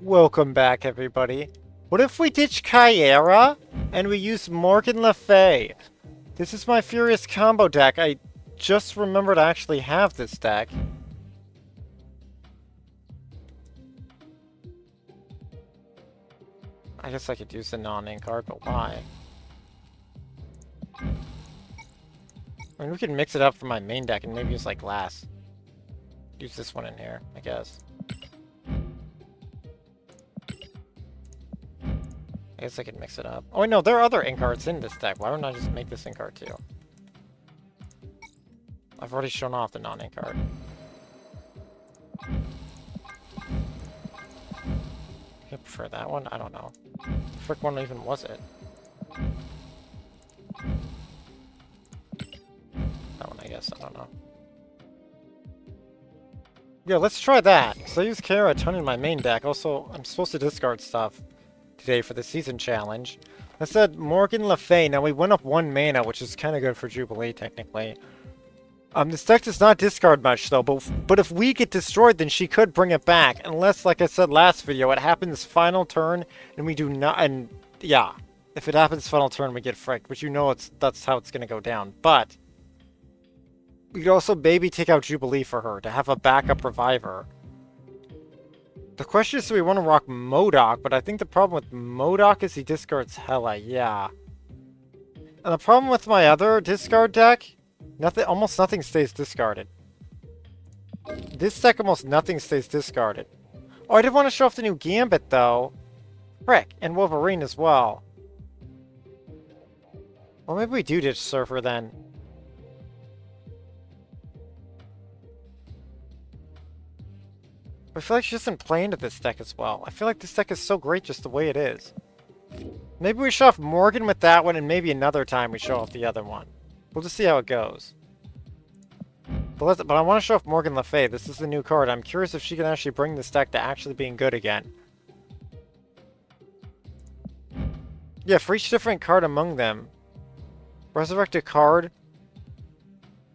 Welcome back, everybody. What if we ditch Kahhori and we use Morgan Le Fay? This is my Furious Combo deck. I just remembered I actually have this deck. I guess I could use the non-ink card, but why? I mean, we could mix it up for my main deck and maybe use like glass. Use this one in here, I guess. I guess I could mix it up. Oh, wait, no, there are other ink cards in this deck. Why don't I just make this ink card too? I've already shown off the non-ink card. I prefer that one? I don't know. The frick one even was it? That one, I guess. I don't know. Yeah, let's try that. So I use Kahhori a ton in my main deck. Also, I'm supposed to discard stuff today for the season challenge. I said Morgan Le Fay. Now we went up 1 mana, which is kind of good for Jubilee, technically. This deck does not discard much, though, but if we get destroyed, then she could bring it back. Unless, like I said last video, it happens final turn, and we do not, and yeah. If it happens final turn, we get fricked, which you know that's how it's going to go down. But we could also maybe take out Jubilee for her, to have a backup reviver. The question is, do we want to rock MODOK? But I think the problem with MODOK is he discards Hela, yeah. And the problem with my other discard deck, almost nothing stays discarded. This deck, almost nothing stays discarded. Oh, I did want to show off the new Gambit, though. Frick, and Wolverine as well. Well, maybe we do ditch Surfer, then. I feel like she doesn't play into this deck as well. I feel like this deck is so great just the way it is. Maybe we show off Morgan with that one, and maybe another time we show off the other one. We'll just see how it goes. But I want to show off Morgan Le Fay. This is the new card. I'm curious if she can actually bring this deck to actually being good again. Yeah, for each different card among them. Resurrect a card.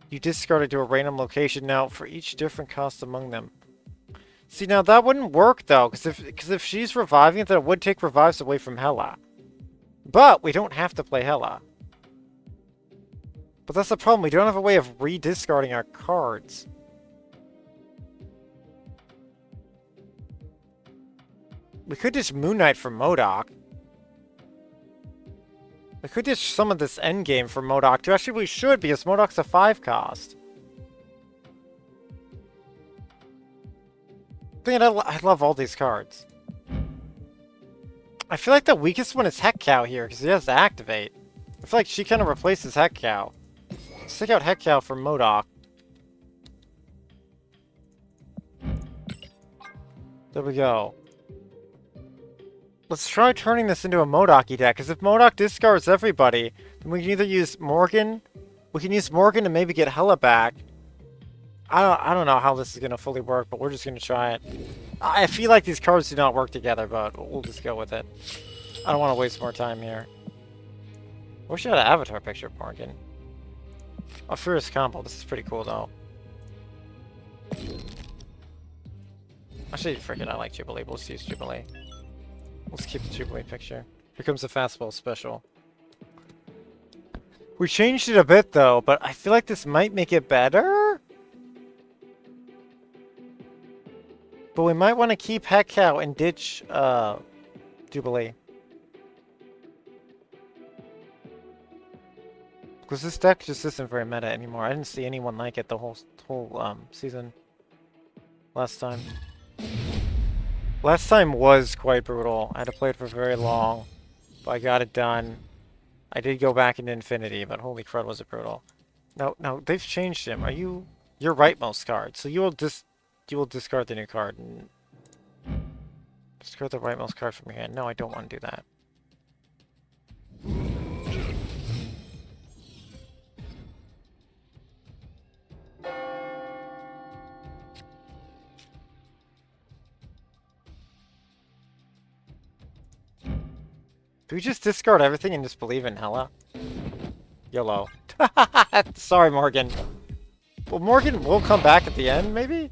You discard it to a random location. Now, for each different cost among them. See, now that wouldn't work, though, because if she's reviving it, then it would take revives away from Hela. But we don't have to play Hela. But that's the problem. We don't have a way of re-discarding our cards. We could just Moon Knight for MODOK. We could ditch some of this endgame for MODOK too. Actually, we should, because MODOK's a 5 cost. I love all these cards. I feel like the weakest one is Heck Cow here, because he has to activate. I feel like she kind of replaces Heck Cow. Let's take out Heck Cow for MODOK. There we go. Let's try turning this into a MODOK-y deck, because if MODOK discards everybody, then we can either use Morgan. We can use Morgan to maybe get Hela back. I don't know how this is going to fully work, but we're just going to try it. I feel like these cards do not work together, but we'll just go with it. I don't want to waste more time here. I wish I had an avatar picture of Morgan. Oh, Furious Combo. This is pretty cool, though. Actually, freaking, I like Jubilee. We'll just use Jubilee. Let's keep the Jubilee picture. Here comes the fastball special. We changed it a bit, though, but I feel like this might make it better? But we might want to keep Heck Cow and ditch Jubilee. Because this deck just isn't very meta anymore. I didn't see anyone like it the whole season last time. Last time was quite brutal. I had to play it for very long, but I got it done. I did go back into Infinity, but holy crud was it brutal. No, they've changed him. You're rightmost card, so you will discard the new card and discard the rightmost card from your hand. No, I don't want to do that. Do we just discard everything and just believe in Hela? YOLO. Sorry, Morgan. Well, Morgan will come back at the end, maybe?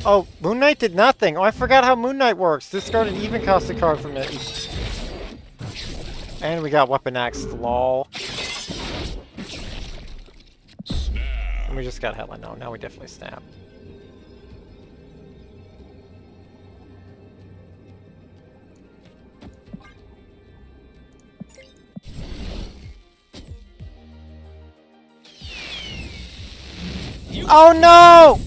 Oh, Moon Knight did nothing. Oh, I forgot how Moon Knight works. Discard an even costed card from it. And we got Weapon X. Lol. And we just got Hela. No, now we definitely snap. Oh no!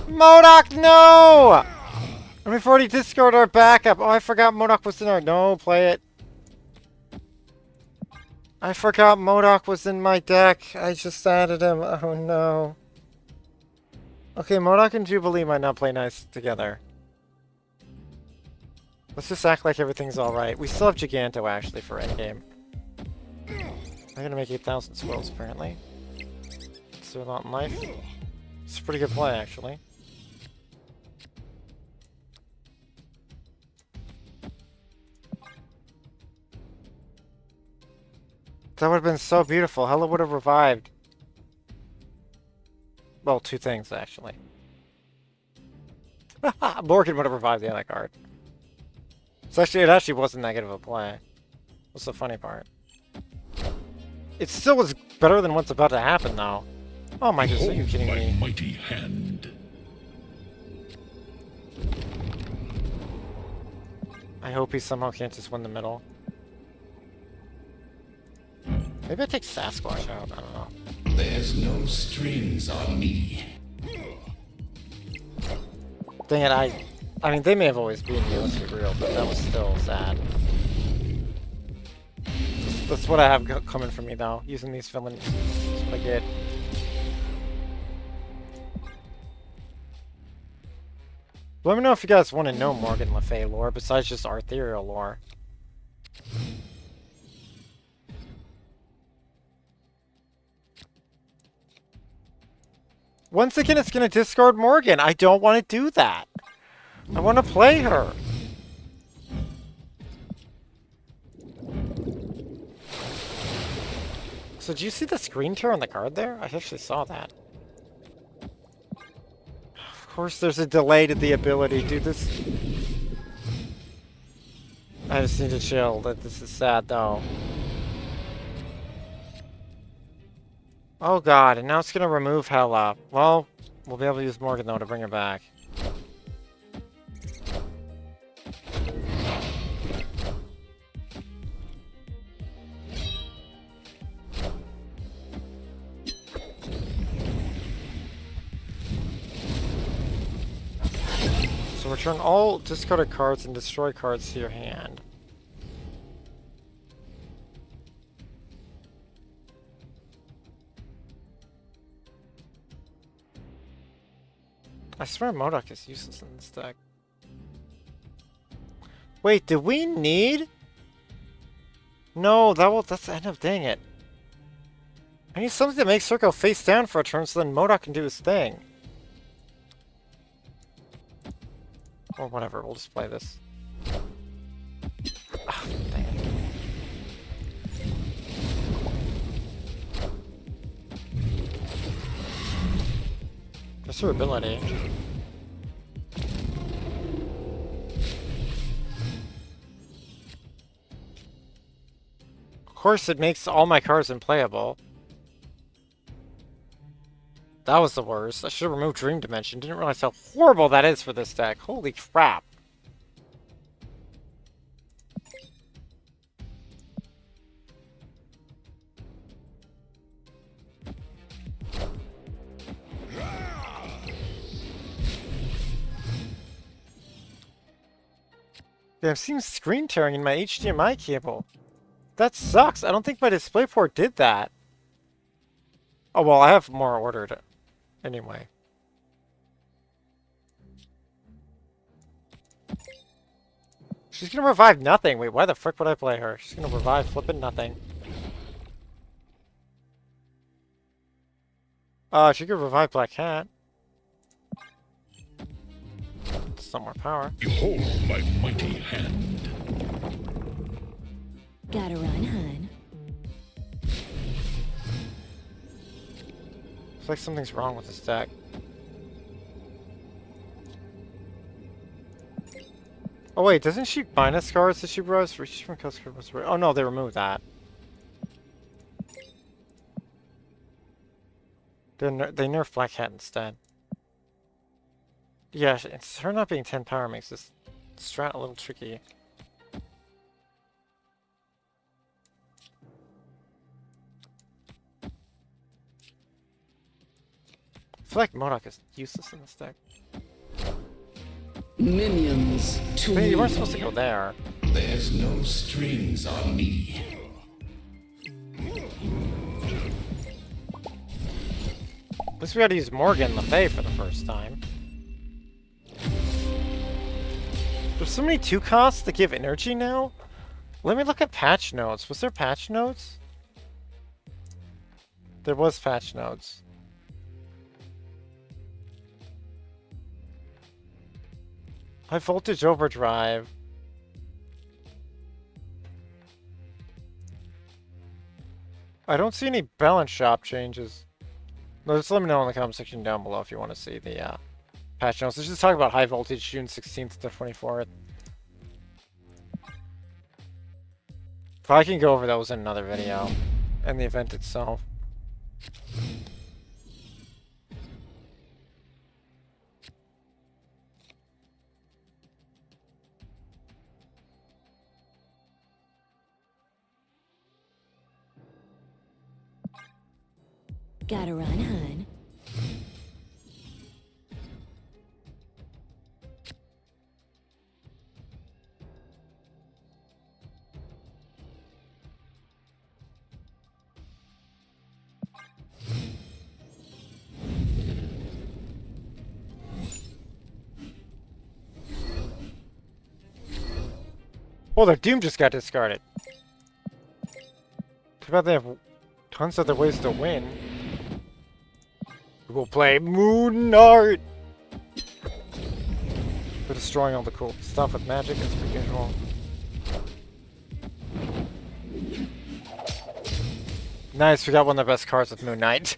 MODOK, no! And we've already discarded our backup. Oh, I forgot MODOK was in our... No, play it. I forgot MODOK was in my deck. I just added him. Oh no. Okay, MODOK and Jubilee might not play nice together. Let's just act like everything's alright. We still have Giganto, actually, for endgame. I'm gonna make 8,000 swirls, apparently. So a lot in life. It's a pretty good play, actually. That would have been so beautiful. Hela would have revived. Well, two things, actually. Morgan would have revived the other card. So actually, it actually wasn't that good of a play. What's the funny part? It still was better than what's about to happen, though. Oh my goodness, are you kidding me? Mighty hand. I hope he somehow can't just win the middle. Maybe I take Sasquatch out, I don't know. There's no strings on me. Dang it, I mean, they may have always beaten me, let's be real, but that was still sad. That's what I have coming for me, though, using these villains. That's what I get. Let me know if you guys want to know Morgan Le Fay lore, besides just Arthurial lore. Once again, it's going to discard Morgan. I don't want to do that. I want to play her. So do you see the screen tear on the card there? I actually saw that. Of course there's a delay to the ability. Dude, this... I just need to chill. This is sad, though. Oh god, and now it's gonna remove Hela. Well, we'll be able to use Morgan, though, to bring her back. So return all discarded cards and destroy cards to your hand. I swear MODOK is useless in this deck. Wait, do we need? No, that's the end of dang it. I need something to make Circo face down for a turn so then MODOK can do his thing. Or whatever, we'll just play this. Ah, dang it. That's her ability. Of course, it makes all my cards unplayable. That was the worst. I should have removed Dream Dimension. Didn't realize how horrible that is for this deck. Holy crap. Yeah, I'm seeing screen tearing in my HDMI cable. That sucks. I don't think my DisplayPort did that. Oh, well, I have more ordered. Anyway. She's gonna revive nothing. Wait, why the frick would I play her? She's gonna revive flipping nothing. She could revive Black Cat. Some more power. Behold my mighty hand. Gotta run, hun. Looks like something's wrong with this deck. Oh wait, doesn't she minus cards that she brought? Oh no, they removed that. They nerfed Black Cat instead. Yeah, it's her not being 10 power makes this strat a little tricky. I feel like MODOK is useless in this deck. Minions to But you weren't me. supposed to go there. There's no strings on me. At least we gotta use Morgan Le Fay for the first time. There's so many 2 costs that give energy now? Let me look at patch notes. Was there patch notes? There was patch notes. High voltage overdrive. I don't see any balance shop changes. No, just let me know in the comment section down below if you want to see the patch notes. Let's just talk about high voltage June 16th to 24th. If I can go over those in another video. And the event itself. Gotta run, hun. Oh, their Doom just got discarded. Too bad they have tons of other ways to win. We'll play Moon Art! We're destroying all the cool stuff with magic as per usual. Nice, we got one of the best cards with Moon Knight.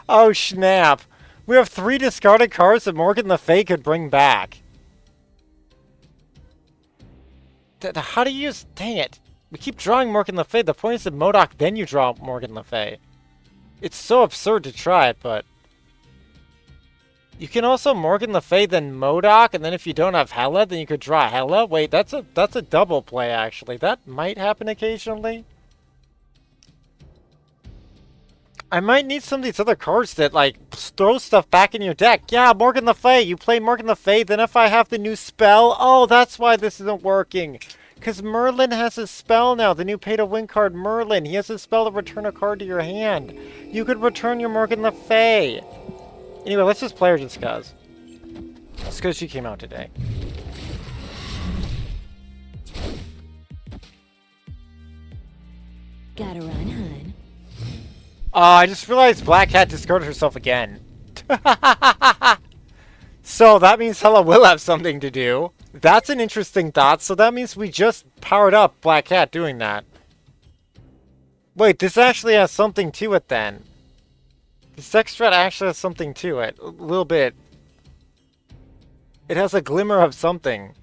Oh snap! We have 3 discarded cards that Morgan Le Fay could bring back. How do you use... Dang it. We keep drawing Morgan Le Fay. The point is that MODOK, then you draw Morgan Le Fay. It's so absurd to try it, but... You can also Morgan Le Fay, then MODOK, and then if you don't have Hela, then you could draw Hela. Wait, that's a double play, actually. That might happen occasionally. I might need some of these other cards that, like, throw stuff back in your deck. Yeah, Morgan Le Fay. You play Morgan Le Fay, then if I have the new spell... Oh, that's why this isn't working. Because Merlin has a spell now. The new pay-to-win card, Merlin. He has a spell to return a card to your hand. You could return your Morgan Le Fay. Anyway, let's just play her just cause. Just because she came out today. Gotta run, hun. I just realized Black Cat discarded herself again. So that means Hela will have something to do. That's an interesting thought. So that means we just powered up Black Cat doing that. Wait, this actually has something to it then. This extra actually has something to it. A little bit. It has a glimmer of something.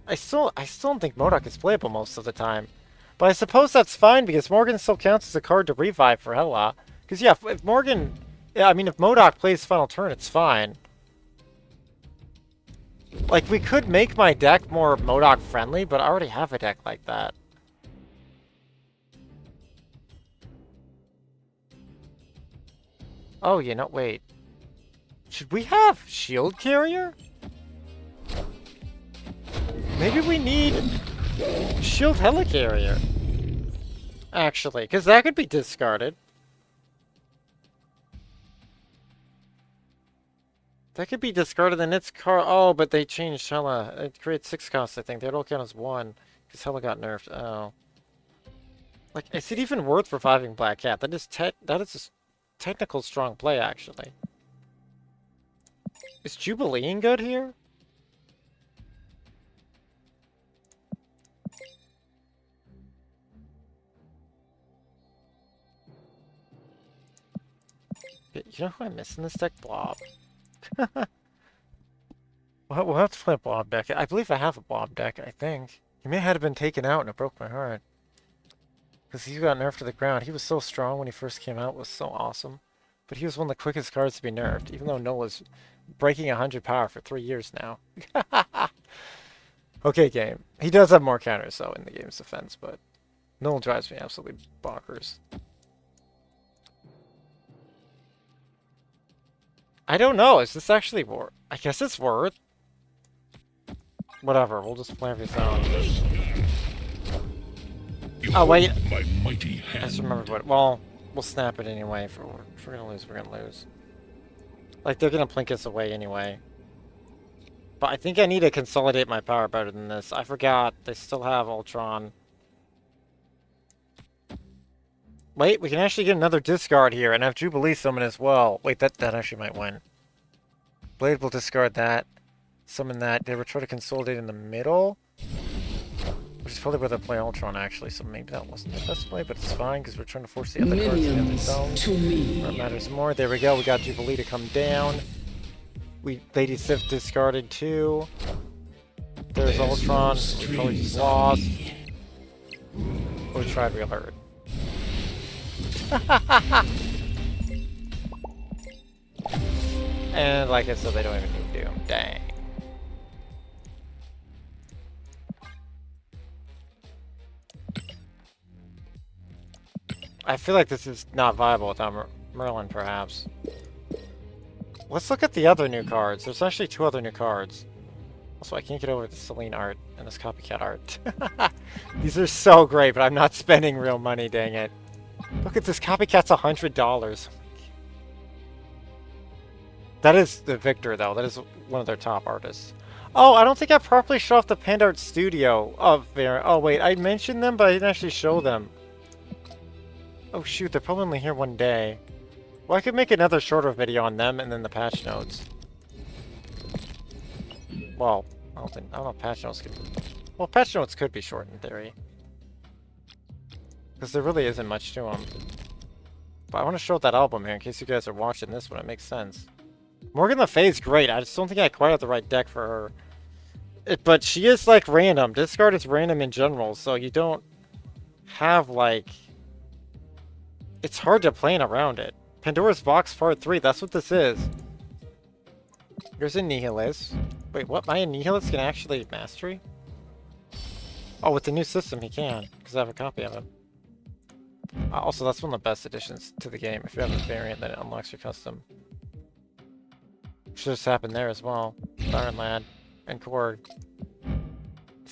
I still don't think MODOK is playable most of the time. But I suppose that's fine because Morgan still counts as a card to revive for Hela. Because, yeah, if Morgan... Yeah, I mean, if MODOK plays final turn, it's fine. Like, we could make my deck more MODOK friendly, but I already have a deck like that. Oh, you know, wait. Should we have Shield Carrier? Maybe we need Shield Helicarrier. Actually, because that could be discarded. That could be discarded in its card. Oh, but they changed Hela. It creates 6 costs, I think. They don't count as 1. Because Hela got nerfed. Oh. Like, is it even worth reviving Black Cat? That is a technical strong play, actually. Is Jubileeing good here? You know who I miss in this deck? Blob. Well, We'll have to play a blob deck. I believe I have a blob deck, I think. He may have been taken out and it broke my heart. Because he got nerfed to the ground. He was so strong when he first came out, was so awesome. But he was one of the quickest cards to be nerfed, even though Nola's breaking 100 power for 3 years now. Okay, game. He does have more counters, though, in the game's defense, but Nola drives me absolutely bonkers. I don't know. Is this actually worth? I guess it's worth. Whatever. We'll just play everything out. Oh, wait. My mighty I just hand. remembered what. Well, we'll snap it anyway. If we're gonna lose, we're gonna lose. Like, they're gonna plink us away anyway. But I think I need to consolidate my power better than this. I forgot. They still have Ultron. Wait, we can actually get another discard here and have Jubilee summon as well. Wait, that actually might win. Blade will discard that. Summon that. They will try to consolidate in the middle. Which is probably where they play Ultron, actually. So maybe that wasn't the best play, but it's fine because we're trying to force the other cards in the other zones. to me. Where it matters more. There we go. We got Jubilee to come down. Lady Sif discarded too. There's Ultron. We probably just lost. We tried real hard. And like I said, they don't even need to. Dang. I feel like this is not viable without Merlin, perhaps. Let's look at the other new cards. There's actually 2 other new cards. Also, I can't get over the Celine art and this copycat art. These are so great, but I'm not spending real money, dang it. Look at this, copycat's $100. That is the Victor, though. That is one of their top artists. Oh, I don't think I properly showed off the Panda Art Studio of their... Oh, wait, I mentioned them, but I didn't actually show them. Oh, shoot, they're probably only here one day. Well, I could make another shorter video on them and then the patch notes. Well, I don't know if patch notes could... Well, patch notes could be short in theory. Because there really isn't much to them. But I want to show that album here in case you guys are watching this one. It makes sense. Morgan Le Fay's great. I just don't think I quite have the right deck for her. But she is, like, random. Discard is random in general, so you don't have, like... It's hard to plan around it. Pandora's Box Part 3, that's what this is. Here's a Nihilist. Wait, what? My Nihilist can actually mastery? Oh, with the new system he can, because I have a copy of him. Also, that's one of the best additions to the game. If you have a variant, then it unlocks your custom. Should just happen there as well. Iron Lad and Korg.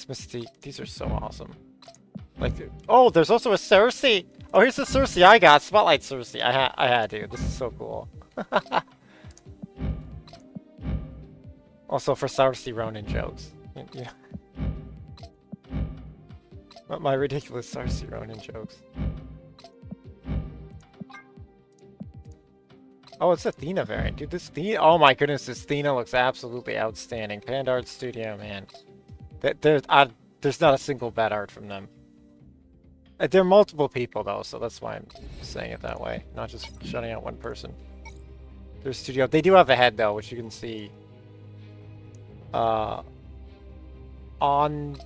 Misty. These are so awesome. Like, oh, there's also a Cersei! Oh, here's the Cersei I got. Spotlight Cersei. I had to. This is so cool. Also for Cersei Ronin jokes. Yeah. My ridiculous Cersei Ronin jokes. Oh, it's Athena variant. Dude, this Athena... Oh my goodness, this Athena looks absolutely outstanding. Panda Art Studio, man. There's not a single bad art from them. There are multiple people, though, so that's why I'm saying it that way. Not just shutting out one person. Their studio... They do have a head, though, which you can see... on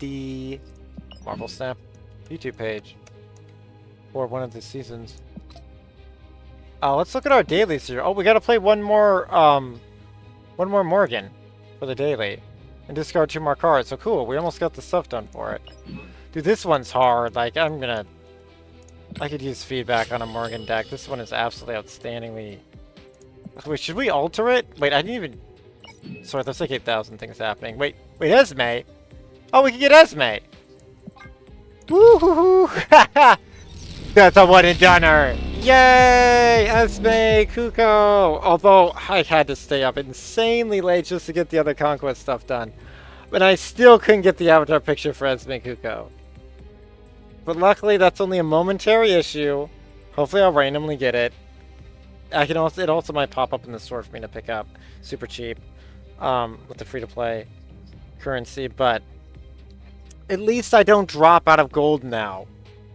the Marvel Snap YouTube page. For one of the seasons. Let's look at our dailies here. Oh, we gotta play one more Morgan for the daily. And discard 2 more cards. So cool, we almost got the stuff done for it. Dude, this one's hard. Like, I could use feedback on a Morgan deck. This one is absolutely outstandingly... Wait, should we alter it? Wait, I didn't even... Sorry, there's like 8,000 things happening. Wait, Esme? Oh, we can get Esme! Woohoo! That's a one-and-doneer! Yay! Esme! Kuko! Although, I had to stay up insanely late just to get the other Conquest stuff done. But I still couldn't get the avatar picture for Esme Kuko. But luckily, that's only a momentary issue. Hopefully, I'll randomly get it. It also might pop up in the store for me to pick up. Super cheap. With the free-to-play currency. But at least I don't drop out of gold now.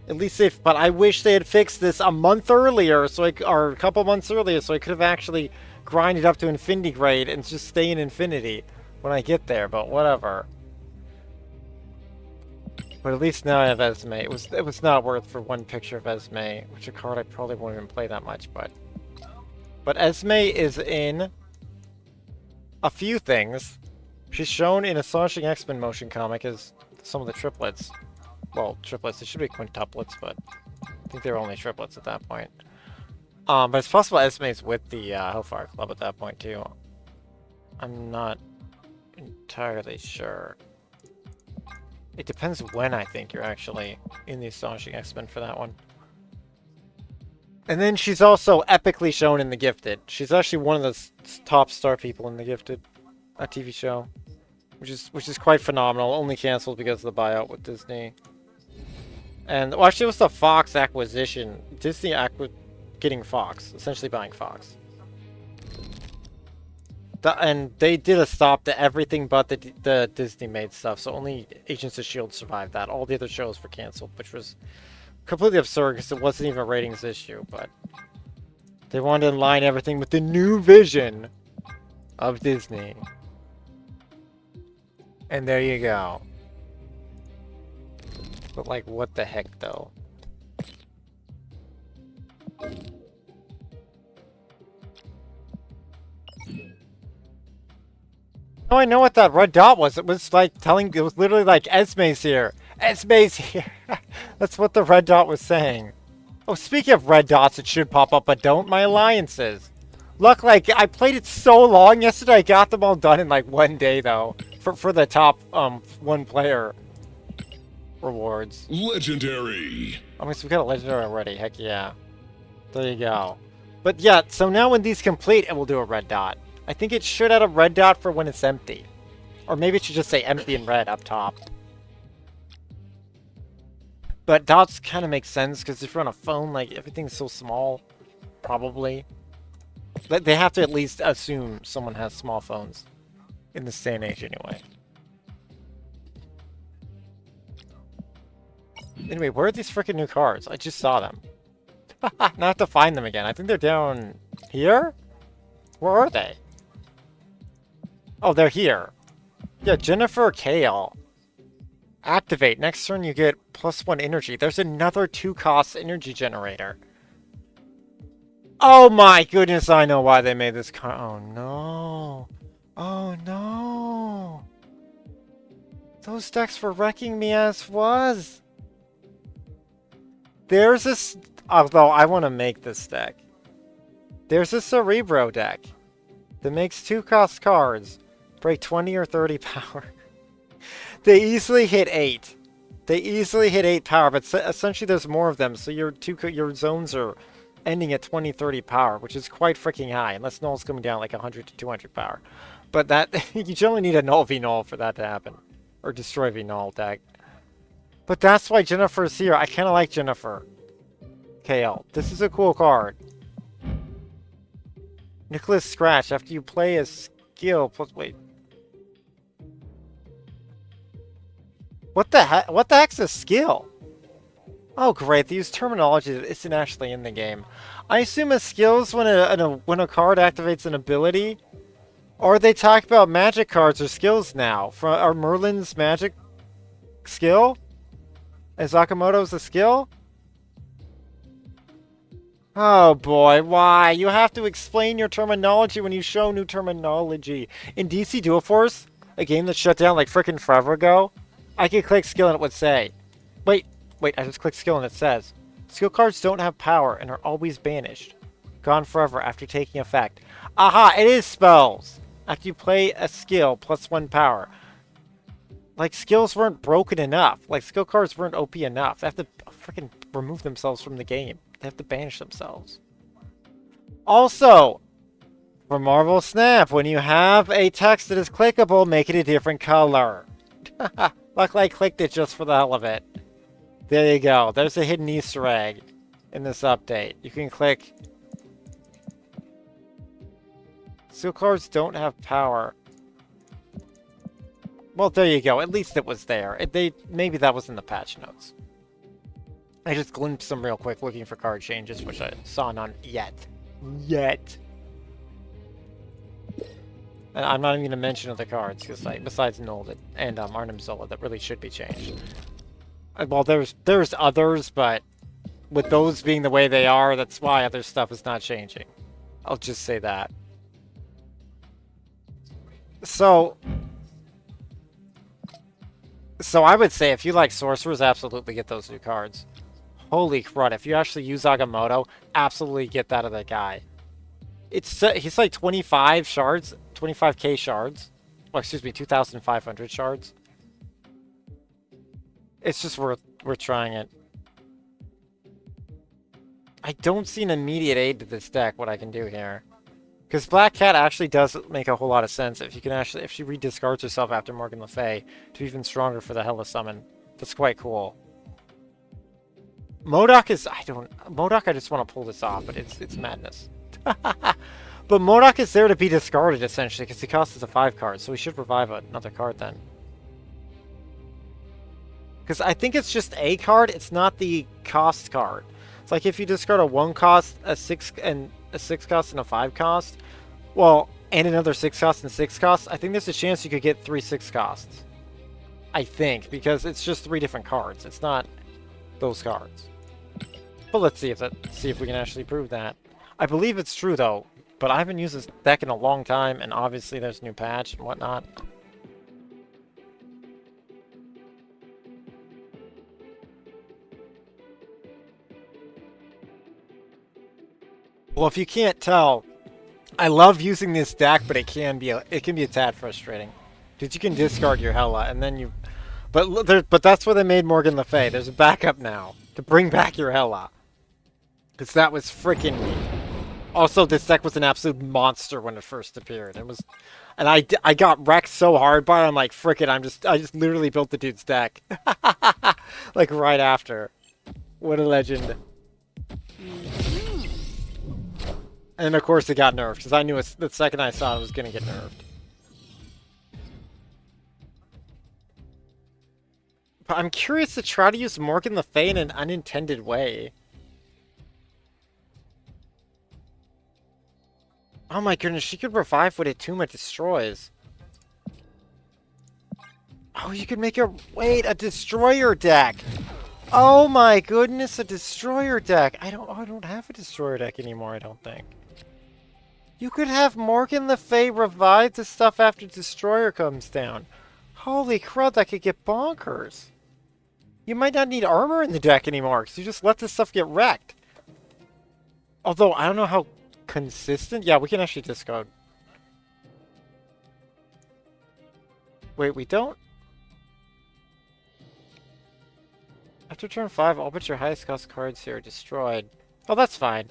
At least but I wish they had fixed this a month earlier, or a couple months earlier, so I could have actually grinded up to Infinity Grade and just stay in Infinity. when I get there, but whatever. But at least now I have Esme. It was not worth for one picture of Esme, which a card I probably won't even play that much, but Esme is in a few things. She's shown in Astonishing X-Men motion comic as some of the triplets. Well, triplets, it should be quintuplets, but I think they were only triplets at that point. But it's possible Esme's with the Hellfire Club at that point too. I'm not entirely sure. It depends when I think you're actually in the Astonishing X-Men for that one. And then she's also epically shown in The Gifted. She's actually one of the top star people in The Gifted, a TV show, which is quite phenomenal. Only canceled because of the buyout with Disney. And well, actually, it was the Fox acquisition. Disney getting Fox, essentially buying Fox. And they did a stop to everything but the Disney-made stuff, so only Agents of S.H.I.E.L.D. survived that. All the other shows were canceled, which was completely absurd because it wasn't even a ratings issue, but they wanted to align everything with the new vision of Disney. And there you go. But like, what the heck, though? Oh, I know what that red dot was. It was like it was literally like, Esme's here. Esme's here. That's what the red dot was saying. Oh, speaking of red dots, it should pop up, but don't. My alliances. Look, like, I played it so long yesterday, I got them all done in like one day, though. For the top, one player rewards. Legendary. I mean, so we got a legendary already. Heck yeah. There you go. But yeah, so now when these complete, it will do a red dot. I think it should add a red dot for when it's empty. Or maybe it should just say empty and red up top. But dots kind of make sense, because if you're on a phone, like, everything's so small. Probably. But they have to at least assume someone has small phones. In this day and age, anyway. Anyway, where are these freaking new cards? I just saw them. Now I have to find them again. I think they're down here? Where are they? Oh, they're here. Yeah, Jennifer Kale. Activate. Next turn you get +1 energy. There's another 2-cost energy generator. Oh my goodness, I know why they made this card. Oh no. Oh no. Those decks were wrecking me as was. There's this... Although, I want to make this deck. There's a Cerebro deck that makes 2-cost cards break 20 or 30 power. They easily hit 8. They easily hit 8 power, but essentially there's more of them, so your zones are ending at 20, 30 power, which is quite freaking high, unless Null's coming down like 100 to 200 power. But that, you generally need a Null v Null for that to happen. Or Destroy v Null deck. But that's why Jennifer's here. I kind of like Jennifer. KL. This is a cool card. Nicholas Scratch. After you play a skill plus... Wait. What the heck? What the heck's a skill? Oh, great. They use terminology that isn't actually in the game. I assume a skill is when a card activates an ability. Or they talk about magic cards or skills now. Are Merlin's magic skill? Is Agamotto's a skill? Oh boy, why? You have to explain your terminology when you show new terminology. In DC Dual Force, a game that shut down like frickin' forever ago, I could click skill and it would say, wait, I just clicked skill and it says, skill cards don't have power and are always banished. Gone forever after taking effect. Aha, it is spells! After you play a skill, +1 power. Like, skills weren't broken enough. Like, skill cards weren't OP enough. They have to freaking remove themselves from the game. They have to banish themselves. Also, for Marvel Snap, when you have a text that is clickable, make it a different color. Luckily, I clicked it just for the hell of it. There you go. There's a hidden Easter egg in this update. You can click... Skill cards don't have power. Well, there you go. At least it was there. Maybe that was in the patch notes. I just glimpsed them real quick looking for card changes, which I saw none yet. And I'm not even going to mention other cards, because like, besides Null and Arnim Zola, that really should be changed. Well, there's others, but with those being the way they are, that's why other stuff is not changing. I'll just say that. So I would say if you like sorcerers, absolutely get those new cards. Holy crud, if you actually use Agamotto, absolutely get that other guy. He's like 25 shards, 25k shards. Well, excuse me, 2,500 shards. It's just worth trying it. I don't see an immediate aid to this deck, what I can do here. Because Black Cat actually does make a whole lot of sense if she re-discards herself after Morgan Le Fay to be even stronger for the Hela summon. That's quite cool. MODOK I just want to pull this off, but it's madness. But MODOK is there to be discarded, essentially, because he costs us a 5 card, so we should revive another card then. Because I think it's just a card, it's not the cost card. It's like if you discard a 1 cost, a 6 cost, and a 5 cost, well, and another 6 cost and 6 costs, I think there's a chance you could get 3 6 costs. I think, because it's just 3 different cards. It's not those cards. But let's see if we can actually prove that. I believe it's true though, but I haven't used this deck in a long time, and obviously there's a new patch and whatnot. Well, if you can't tell, I love using this deck, but it can be a tad frustrating. Because you can discard your Hela, and then you... But that's where they made Morgan Le Fay. There's a backup now to bring back your Hela. Because that was freaking me. Also, this deck was an absolute monster when it first appeared. And I got wrecked so hard by it, I'm like, frick it, I just literally built the dude's deck. Like, right after. What a legend. And of course it got nerfed, because I knew the second I saw it was going to get nerfed. But I'm curious to try to use Morgan Le Fay in an unintended way. Oh my goodness, she could revive what Atuma destroys. Oh, you could make a destroyer deck! Oh my goodness, a destroyer deck! I don't have a destroyer deck anymore, I don't think. You could have Morgan Le Fay revive the stuff after destroyer comes down. Holy crud, that could get bonkers. You might not need armor in the deck anymore, because you just let this stuff get wrecked. Although, I don't know how consistent... Yeah, we can actually discard. Wait, we don't? After turn 5, all but your highest cost cards here are destroyed. Oh, that's fine.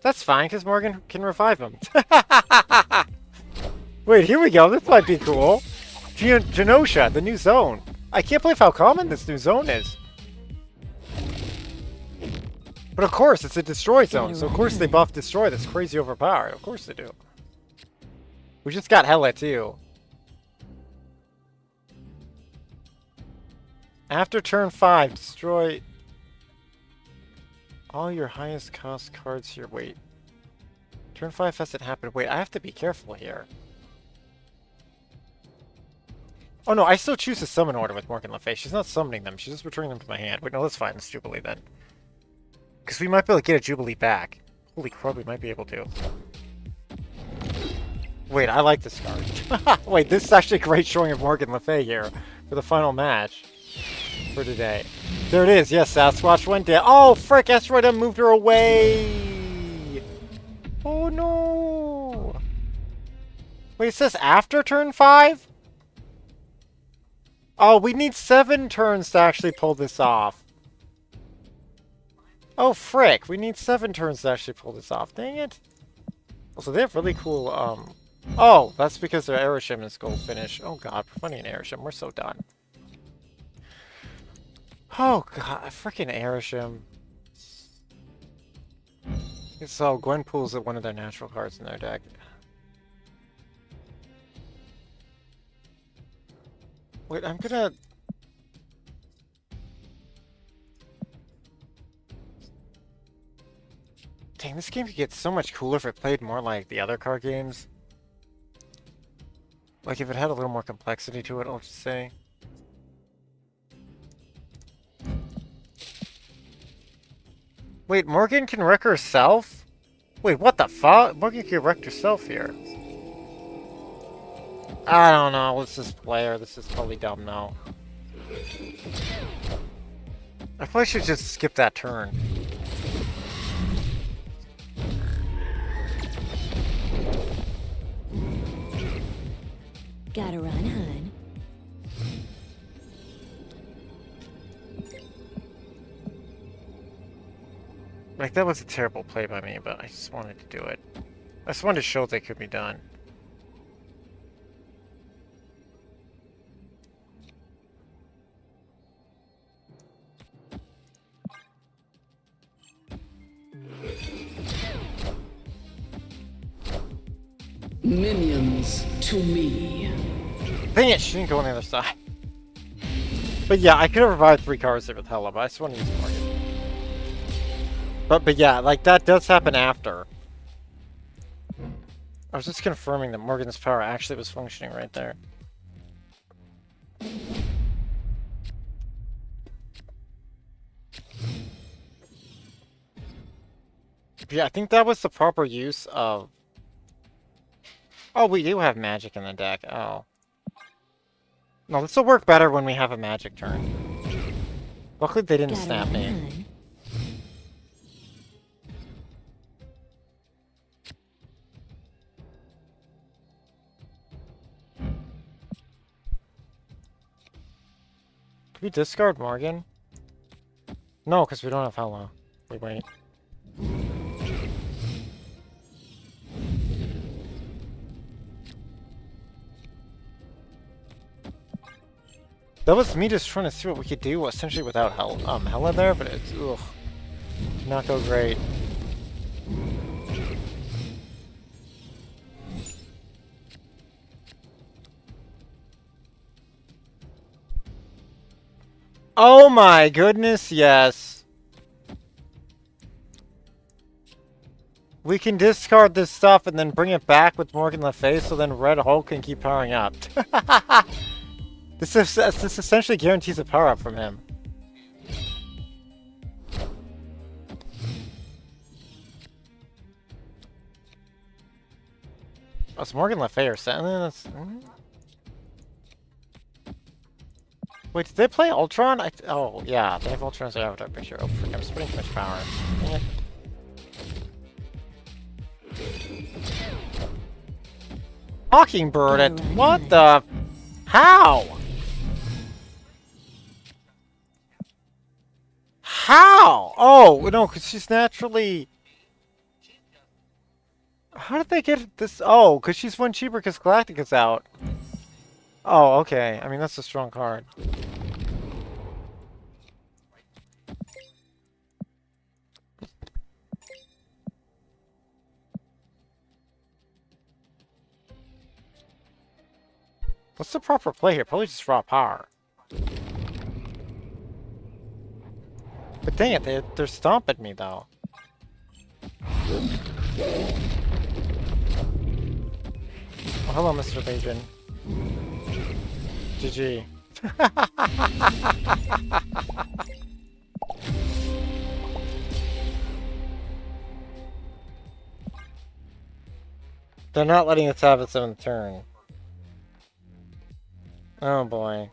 That's fine, because Morgan can revive him. Wait, here we go. This might be cool. Genosha, the new zone. I can't believe how common this new zone is. But of course, it's a destroy zone, so of course they buff destroy. That's crazy overpowered. Of course they do. We just got Hela, too. After turn 5, destroy all your highest cost cards here. Wait. Turn 5 hasn't happened. Wait, I have to be careful here. Oh no, I still choose a summon order with Morgan Le Fay. She's not summoning them, she's just returning them to my hand. Wait, no, that's fine. It's Jubilee then. Because we might be able to get a Jubilee back. Holy crap, we might be able to. Wait, I like this card. Wait, this is actually a great showing of Morgan Le Fay here for the final match for today. There it is. Yes, Sasquatch went down. Oh, frick! Asteroid moved her away. Oh no! Wait, it says after turn 5? Oh, we need 7 turns to actually pull this off. Oh, frick! We need 7 turns to actually pull this off. Dang it! Also, they have really cool. Oh, that's because their Aeroshim is gold finish. Oh god, we're funny in Aeroshim. We're so done. Oh god, freaking Aeroshim. So Gwenpool's one of their natural cards in their deck. Wait, I'm gonna... Dang, this game could get so much cooler if it played more like the other card games. Like, if it had a little more complexity to it, I'll just say. Wait, Morgan can wreck herself? Wait, what the fuck? Morgan can wreck herself here. I don't know. Let's just play her. This is probably dumb now. I probably should just skip that turn. Gotta run, hun. Like, that was a terrible play by me, but I just wanted to do it. I just wanted to show that it could be done. Minions to me. Dang it, she didn't go on the other side. But yeah, I could have revived 3 cards there with Hela, but I just want to use Morgan. But yeah, like, that does happen after. I was just confirming that Morgan's power actually was functioning right there. But yeah, I think that was the proper use of... Oh, we do have magic in the deck. Oh. No, this will work better when we have a magic turn. Luckily they didn't Gotta snap run, me. hun. Can we discard Morgan? No, because we don't have Hela. Wait. That was me just trying to see what we could do, essentially without Hela there, but it's, ugh, did not go great. Oh my goodness, yes. We can discard this stuff and then bring it back with Morgan Le Fay, so then Red Hulk can keep powering up. This essentially guarantees a power up from him. Oh, it's Morgan Le Fay or something. Wait, did they play Ultron? Oh, yeah, they have Ultron as their avatar picture. Oh, frick, I'm spending too much power. Dang it. Mockingbird at what the? How? How? Oh, no, because she's naturally... How did they get this? Oh, because she's one cheaper because Galactica's out. Oh, okay. I mean, that's a strong card. What's the proper play here? Probably just raw power. But dang it, they're stomping me though. Oh, hello, Mr. Legion. GG. They're not letting us have its own turn. Oh boy.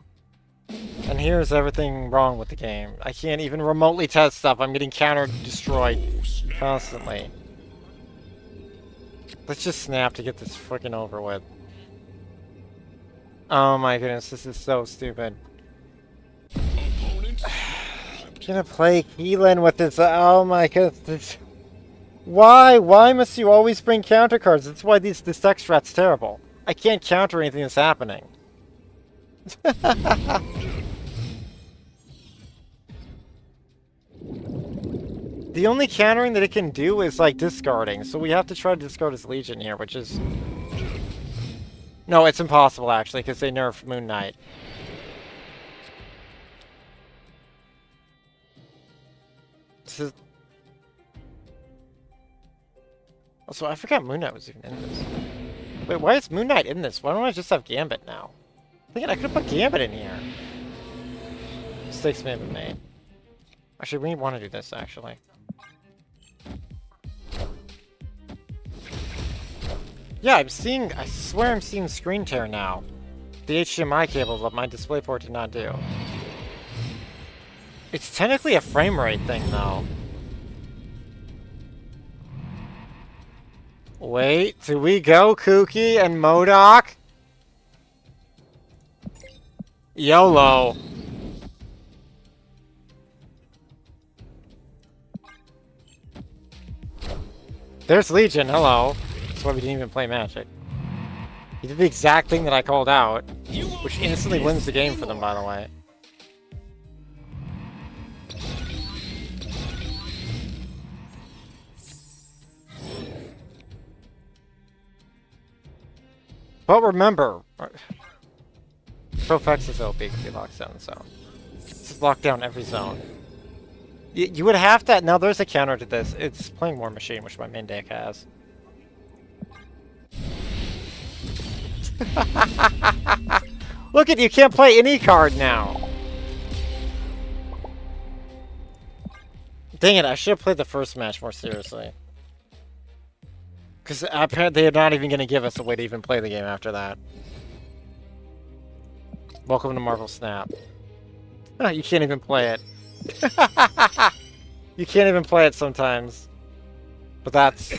And here's everything wrong with the game. I can't even remotely test stuff. I'm getting counter-destroyed constantly. Let's just snap to get this freaking over with. Oh my goodness, this is so stupid. I'm gonna play Keelan with this. Oh my goodness. Why? Why must you always bring counter cards? That's why this deck strat's terrible. I can't counter anything that's happening. The only countering that it can do is like discarding, so we have to try to discard his Legion here, which is... No, it's impossible actually, because they nerfed Moon Knight. This is... Also, I forgot Moon Knight was even in this. Wait, why is Moon Knight in this? Why don't I just have Gambit now? Thinking I could have put Gambit in here. Mistakes may have been made. Actually, we want to do this, actually. Yeah, I swear I'm seeing screen tear now. The HDMI cable that my DisplayPort did not do. It's technically a frame rate thing, though. Wait, do we go Kooky and MODOK? YOLO. There's Legion, hello. That's why we didn't even play Magic. He did the exact thing that I called out, which instantly wins the game for them, by the way. But remember, Profex is OP because he locks down the zone. Just lock down every zone. You would have to... Now, there's a counter to this. It's playing War Machine, which my main deck has. Look at you, can't play any card now. Dang it, I should have played the first match more seriously. Because apparently they're not even going to give us a way to even play the game after that. Welcome to Marvel Snap. Oh, you can't even play it. You can't even play it sometimes. But that's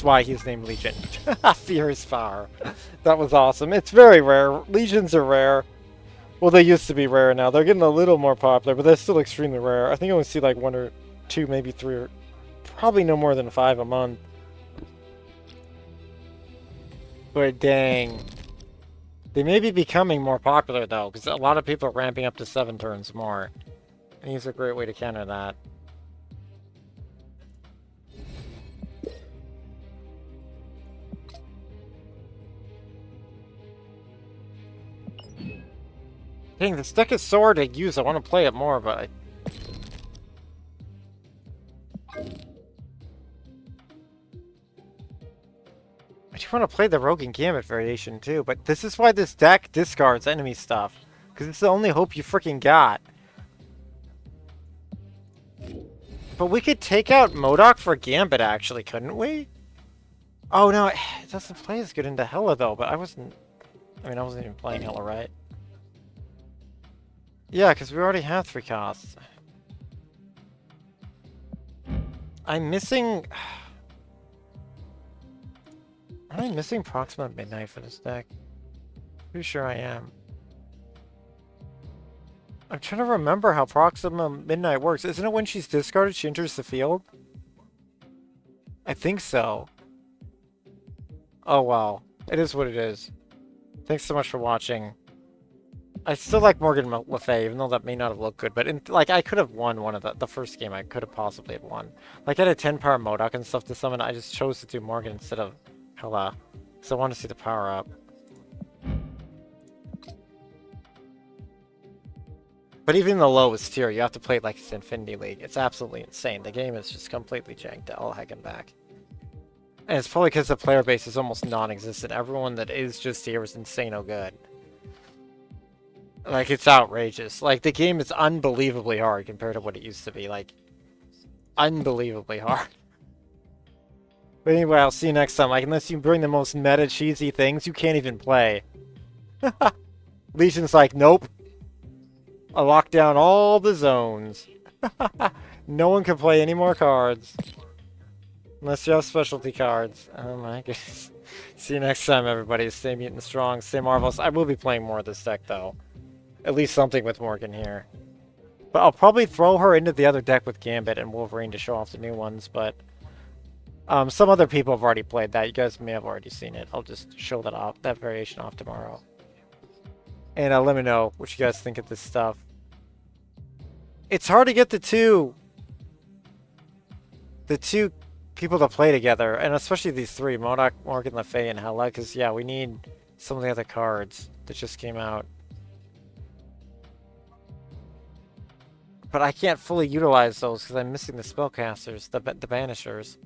why he's named Legion. Fierce Power. That was awesome. It's very rare. Legions are rare. Well, they used to be rare now. They're getting a little more popular, but they're still extremely rare. I think I only see like 1 or 2, maybe 3, or probably no more than 5 a month. But dang. They may be becoming more popular though, because a lot of people are ramping up to 7 turns more. And he's a great way to counter that. Dang, this deck is so hard to use. I want to play it more, but I do want to play the Rogue and Gambit variation too, but this is why this deck discards enemy stuff. Because it's the only hope you freaking got. But we could take out MODOK for Gambit, actually, couldn't we? Oh, no, it doesn't play as good into Hela, though, but I wasn't even playing Hela, right? Yeah, because we already have 3 costs. I'm missing... Am I missing Proxima Midnight for this deck? Pretty sure I am. I'm trying to remember how Proxima Midnight works. Isn't it when she's discarded, she enters the field? I think so. Oh, well. It is what it is. Thanks so much for watching. I still like Morgan Le Fay, even though that may not have looked good. But, like, I could have won one of the first game. I could have possibly have won. Like, I had a 10-power MODOK and stuff to summon. I just chose to do Morgan instead of Hela. So I want to see the power up. But even in the lowest tier, you have to play it like it's Infinity League. It's absolutely insane. The game is just completely janked all heck and back. And it's probably because the player base is almost non-existent. Everyone that is just here is insane-o good. Like, it's outrageous. Like, the game is unbelievably hard compared to what it used to be. Like, unbelievably hard. But anyway, I'll see you next time. Like, unless you bring the most meta cheesy things, you can't even play. Legion's like, nope. I locked down all the zones. No one can play any more cards. Unless you have specialty cards. Oh my goodness. See you next time, everybody. Stay mutant strong, stay marvelous. I will be playing more of this deck, though. At least something with Morgan here. But I'll probably throw her into the other deck with Gambit and Wolverine to show off the new ones, but... some other people have already played that. You guys may have already seen it. I'll just show that variation off tomorrow. And let me know what you guys think of this stuff. It's hard to get the two people to play together, and especially these 3, MODOK, Morgan Le Fay, and Hela, because, yeah, we need some of the other cards that just came out. But I can't fully utilize those because I'm missing the spellcasters, the banishers.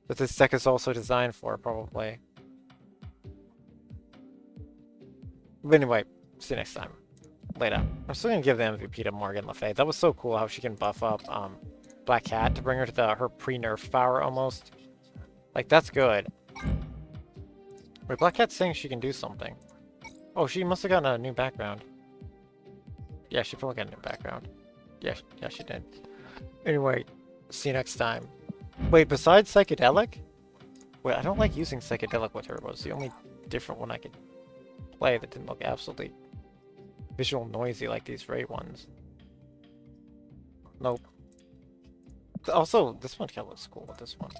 that this deck is also designed for, probably. But anyway, see you next time. Later. I'm still gonna give the MVP to Morgan Le Fay. That was so cool how she can buff up Black Cat to bring her to her pre-nerf power almost. Like, that's good. Wait, Black Cat's saying she can do something. Oh, she must have gotten a new background. Yeah, she probably got a new background. Yeah, she did. Anyway, see you next time. Wait, besides Psychedelic? Wait, I don't like using Psychedelic with her. It was the only different one I could play that didn't look absolutely visual noisy like these Ray ones. Nope. Also, this one kind of looks cool with this one.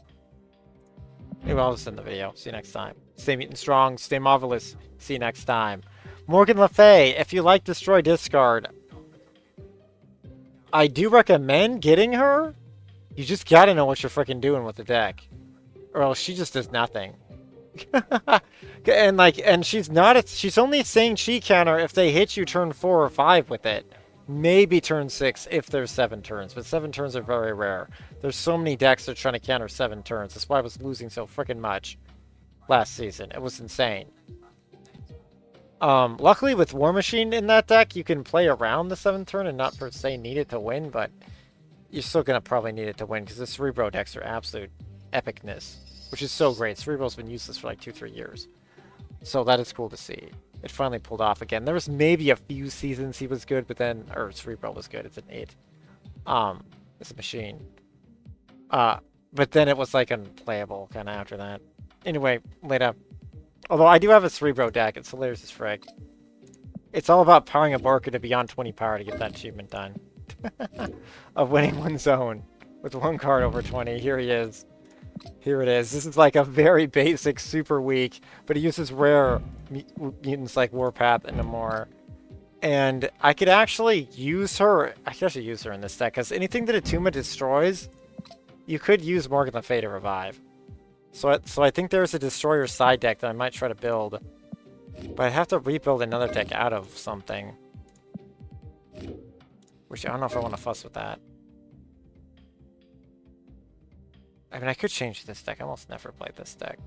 Anyway, I'll just end the video. See you next time. Stay mutant strong, stay marvelous. See you next time. Morgan Le Fay, if you like Destroy Discard, I do recommend getting her. You just gotta know what you're freaking doing with the deck. Or else she just does nothing. and she's only saying she counter if they hit you turn 4 or 5 with it. Maybe turn 6 if there's 7 turns, but 7 turns are very rare. There's so many decks that are trying to counter 7 turns. That's why I was losing so freaking much last season. It was insane. Luckily with War Machine in that deck, you can play around the 7th turn and not per se need it to win, but you're still gonna probably need it to win because the Cerebro decks are absolute epicness, which is so great. Cerebro's been useless for like 2-3 years. So that is cool to see. It finally pulled off again. There was maybe a few seasons he was good, but then, or Cerebro was good. It's an 8. It's a machine. But then it was like unplayable kind of after that. Anyway, later. Although I do have a Cerebro deck. It's hilarious as frick. It's all about powering a Barker to beyond 20 power to get that achievement done. Of winning one zone with 1 card over 20. Here he is. Here it is. This is like a very basic, super weak, but he uses rare mutants like Warpath and NamorA. And I could actually use her. I could actually use her in this deck because anything that Atuma destroys, you could use Morgan Le Fay to revive. So I think there's a Destroyer side deck that I might try to build, but I have to rebuild another deck out of something. Which I don't know if I want to fuss with that. I mean, I could change this deck. I almost never played this deck.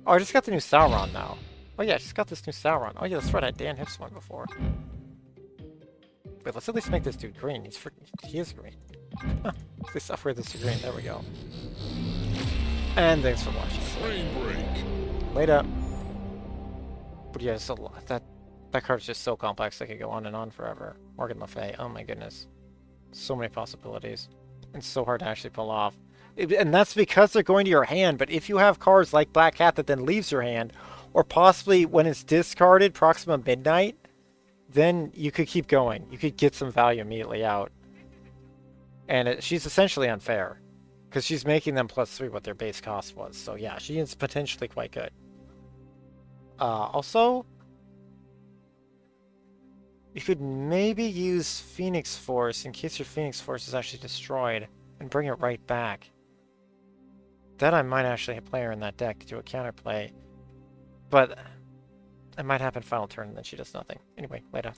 Oh, I just got the new Sauron now. Oh yeah, I just got this new Sauron. Oh yeah, that's right. I Dan Hips one before. Wait, let's at least make this dude green. He is green. At least upgrade this to green. There we go. And thanks for watching. Frame break. Later. But yeah, so that card's just so complex. I could go on and on forever. Morgan Le Fay. Oh my goodness. So many possibilities. It's so hard to actually pull off. And that's because they're going to your hand, but if you have cards like Black Cat that then leaves your hand, or possibly when it's discarded, Proxima Midnight, then you could keep going. You could get some value immediately out. And she's essentially unfair, because she's making them +3 what their base cost was. So yeah, she is potentially quite good. Also, you could maybe use Phoenix Force in case your Phoenix Force is actually destroyed and bring it right back. Then I might actually play her in that deck to do a counterplay. But it might happen final turn and then she does nothing. Anyway, later.